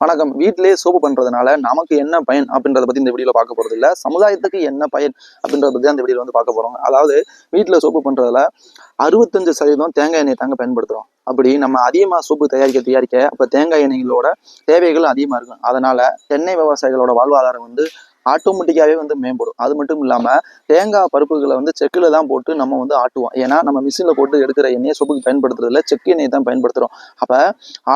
வணக்கம். வீட்டிலேயே சோப்பு பண்றதுனால நமக்கு என்ன பயன் அப்படின்றத பத்தி இந்த வீடியோல பார்க்க போறது இல்ல. சமுதாயத்துக்கு என்ன பயன் அப்படின்றத பத்தி அந்த வீடியோல வந்து பார்க்க போறோம். அதாவது வீட்டுல சோப்பு பண்றதுல 65% தேங்காய் எண்ணெய் தாங்க பயன்படுத்துறோம். அப்படி நம்ம அதிகமா சோப்பு தயாரிக்க அப்ப தேங்காய் எண்ணெய்களோட தேவைகள் அதிகமா இருக்கும். அதனால தென்னை விவசாயிகளோட வாழ்வாதாரம் வந்து ஆட்டோமேட்டிக்காவே வந்து மேம்படும். அது மட்டும் இல்லாம தேங்காய் பருப்புகளை வந்து செக்குல தான் போட்டு நம்ம வந்து ஆட்டுவோம். ஏன்னா நம்ம மிஷின்ல போட்டு எடுக்கிற எண்ணெயை சோப்புக்கு பயன்படுத்துறது இல்லை, செக்கு எண்ணெய் தான் பயன்படுத்துறோம். அப்ப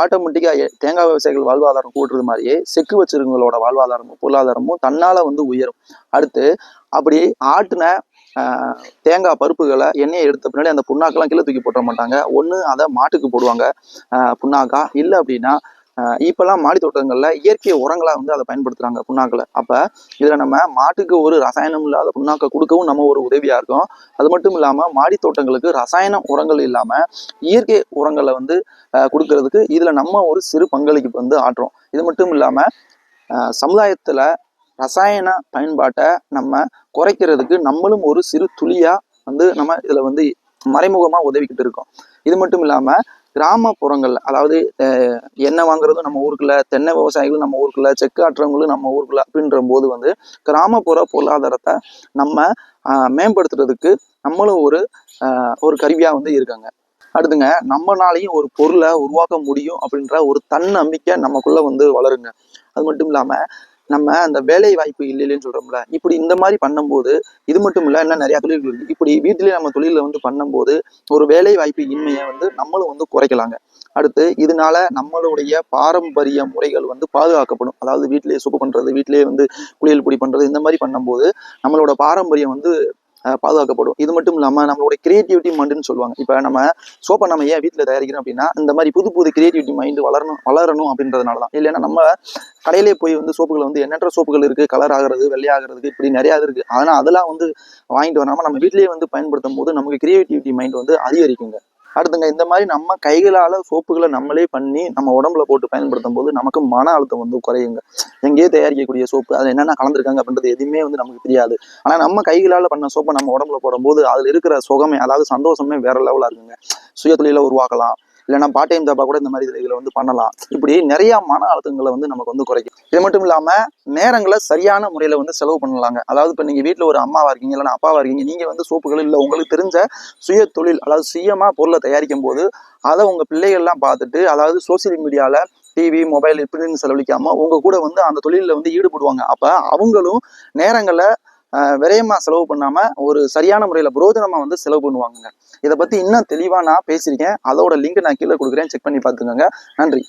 ஆட்டோமேட்டிக்கா தேங்காய் விவசாயிகள் வாழ்வாதாரம் கூட்டுறது மாதிரியே செக்கு வச்சிருக்கவங்களோட வாழ்வாதாரமும் பொருளாதாரமும் தன்னால வந்து உயரும். அடுத்து அப்படி ஆட்டுன தேங்காய் பருப்புகளை எண்ணெயை எடுத்த பின்னாடி அந்த புண்ணாக்கெல்லாம் கீழே தூக்கி போட்ட மாட்டாங்க. ஒன்று அதை மாட்டுக்கு போடுவாங்க புண்ணாக்கா, இல்லை அப்படின்னா இப்பெல்லாம் மாடி தோட்டங்கள்ல இயற்கை உரங்களா வந்து அதை பயன்படுத்துறாங்க புண்ணாக்குல. அப்ப இதுல நம்ம மாட்டுக்கு ஒரு ரசாயனம் இல்லாத புண்ணாக்கை கொடுக்கவும் நம்ம ஒரு உதவியா இருக்கும். அது மட்டும் இல்லாம மாடி தோட்டங்களுக்கு ரசாயன உரங்கள் இல்லாம இயற்கை உரங்களை வந்து கொடுக்கறதுக்கு இதுல நம்ம ஒரு சிறு பங்களிப்பு வந்து ஆற்றுறோம். இது மட்டும் இல்லாம சமுதாயத்துல ரசாயன பயன்பாட்டை நம்ம குறைக்கிறதுக்கு நம்மளும் ஒரு சிறு துளியா வந்து நம்ம இதுல வந்து மறைமுகமா உதவிக்கிட்டு இருக்கோம். இது மட்டும் இல்லாம கிராமப்புறங்கள்ல, அதாவது எண்ணெய் வாங்குறதும் நம்ம ஊருக்குள்ள, தென்னை விவசாயிகளும் நம்ம ஊருக்குள்ள, செக்கு ஆற்றவங்களும் நம்ம ஊருக்குள்ள அப்படின்ற போது வந்து கிராமப்புற பொருளாதாரத்தை நம்ம மேம்படுத்துறதுக்கு நம்மளும் ஒரு கருவியா வந்து இருக்காங்க. அடுத்துங்க, நம்மளாலையும் ஒரு பொருளை உருவாக்க முடியும் அப்படின்ற ஒரு தன்னம்பிக்கை நமக்குள்ள வந்து வளருங்க. அது மட்டும் இல்லாம நம்ம அந்த வேலை வாய்ப்பு இல்லைன்னு சொல்றோம்ல, இப்படி இந்த மாதிரி பண்ணும்போது இது மட்டும் இல்ல, இன்னும் நிறைய தொழில்கள் இருக்கு. இப்படி வீட்டிலேயே நம்ம தொழில வந்து பண்ணும்போது ஒரு வேலை வாய்ப்பு இன்மையை வந்து நம்மளும் வந்து குறைக்கலாங்க. அடுத்து இதனால நம்மளுடைய பாரம்பரிய முறைகள் வந்து பாதுகாக்கப்படும். அதாவது வீட்டிலேயே சோப்பு பண்றது, வீட்டிலேயே வந்து குளியல் பொடி பண்றது, இந்த மாதிரி பண்ணும்போது நம்மளோட பாரம்பரியம் வந்து பாதுகாக்கப்படும். இது மட்டும் இல்லாம நம்மளோட கிரியேட்டிவிட்டி மைண்டுன்னு சொல்லுவாங்க. இப்ப நம்ம சோப்பை நம்ம ஏன் வீட்டுல தயாரிக்கிறோம் அப்படின்னா, இந்த மாதிரி புது புது கிரியேட்டிவிட்டி மைண்டு வளரணும் அப்படின்றதுனாலதான். இல்லைன்னா நம்ம கடையிலே போய் வந்து சோப்புகள் வந்து எண்ணற்ற சோப்புகள் இருக்கு, கலர் ஆகிறது, வெள்ளையாகிறது, இப்படி நிறைய இருக்கு. ஆனா அதெல்லாம் வந்து வாங்கிட்டு வராம நம்ம வீட்லயே வந்து பயன்படுத்தும் போது நமக்கு கிரியேட்டிவிட்டி மைண்ட் வந்து அதிகரிக்குங்க. அடுத்துங்க, இந்த மாதிரி நம்ம கைகளால சோப்புகளை நம்மளே பண்ணி நம்ம உடம்புல போட்டு பயன்படுத்தும் போது நமக்கு மன அழுத்தம் வந்து குறையுங்க. எங்கேயே தயாரிக்கக்கூடிய சோப்பு, அதுல என்னென்ன கலந்துருக்காங்க அப்படின்றது எதுவுமே வந்து நமக்கு தெரியாது. ஆனா நம்ம கைகளால பண்ண சோப்பை நம்ம உடம்புல போடும்போது அதுல இருக்கிற சுகமே, அதாவது சந்தோஷமே வேற லெவலா இருக்குங்க. சுய தொழில உருவாக்கலாம், இல்லைன்னா பார்ட் டைம் ஜாப்பா கூட இந்த மாதிரி இதுல வந்து பண்ணலாம். இப்படி நிறைய மன அழுத்தங்களை வந்து நமக்கு வந்து குறைக்கும். இது மட்டும் இல்லாம நேரங்களை சரியான முறையில வந்து செலவு பண்ணலாங்க. அதாவது இப்ப நீங்க வீட்டுல ஒரு அம்மாவா இருக்கீங்க, இல்லைன்னா அப்பாவா இருக்கீங்க, நீங்க வந்து சோப்புகள் இல்லை உங்களுக்கு தெரிஞ்ச சுய தொழில், அதாவது சுயமா பொருளை தயாரிக்கும் போது அதை உங்க பிள்ளைகள்லாம் பார்த்துட்டு, அதாவது சோசியல் மீடியால டிவி மொபைல் இப்படின்னு செலவழிக்காம உங்க கூட வந்து அந்த தொழில வந்து ஈடுபடுவாங்க. அப்ப அவங்களும் நேரங்களை விரயமா செலவு பண்ணாம ஒரு சரியான முறையில புரோஜனமா வந்து செலவு பண்ணுவாங்க. இதை பத்தி இன்னும் தெளிவா நான் பேசியிருக்கேன். அதோட லிங்க் நான் கீழே கொடுக்குறேன், செக் பண்ணி பார்த்துக்கோங்க. நன்றி.